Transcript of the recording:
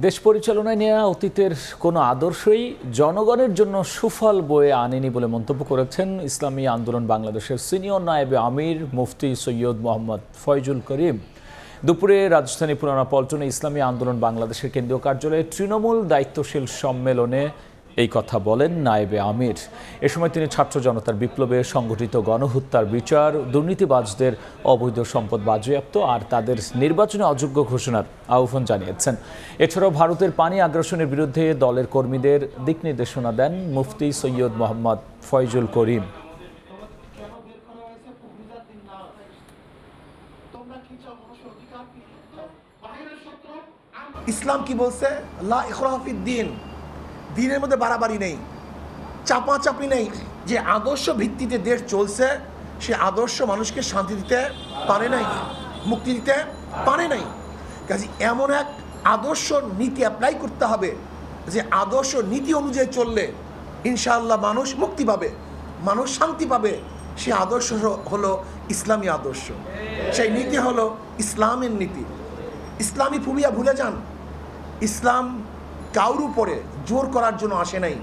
দেশ পরিচালনায় নেওয়া অতীতের কোনো আদর্শই জনগণের জন্য সুফল বয়ে আনেনি বলে মন্তব্য করেছেন ইসলামী আন্দোলন বাংলাদেশের সিনিয়র নায়েবে আমির মুফতি সৈয়দ মোহাম্মদ ফয়জুল করিম। দুপুরে রাজধানী পুরানা পল্টনে ইসলামী আন্দোলন বাংলাদেশের কেন্দ্রীয় কার্যালয়ে তৃণমূল দায়িত্বশীল সম্মেলনে এই কথা বলেন নায়েবে আমির। এ সময় তিনি ছাত্র জনতার বিপ্লবে সংগঠিত গণহত্যার বিচার, দুর্নীতিবাজদের অবৈধ সম্পদ বাজেয়াপ্ত আর তাদের নির্বাচনে অযোগ্য ঘোষণার আহ্বান জানিয়েছেন। এছাড়াও ভারতের পানি আগ্রাসনের বিরুদ্ধে দলের কর্মীদের দিক নির্দেশনা দেন মুফতি সৈয়দ মোহাম্মদ ফয়জুল করিম। ইসলাম কি বলছে? লা ইকরাহা ফিদ-দীন, দিনের মধ্যে বাড়াবাড়ি নেই, চাপাচাপি নেই। যে আদর্শ ভিত্তিতে দেশ চলছে সে আদর্শ মানুষকে শান্তি দিতে পারে নাই, মুক্তি দিতে পারে নাই। কাজে এমন এক আদর্শ নীতি অ্যাপ্লাই করতে হবে যে আদর্শ নীতি অনুযায়ী চললে ইনশাআল্লাহ মানুষ মুক্তি পাবে, মানুষ শান্তি পাবে। সে আদর্শ হলো ইসলামী আদর্শ, সেই নীতি হলো ইসলামের নীতি। ইসলামী ফুবিয়া ভুলে যান। ইসলাম কারোর উপরে জোর করার জন্য আসে নাই।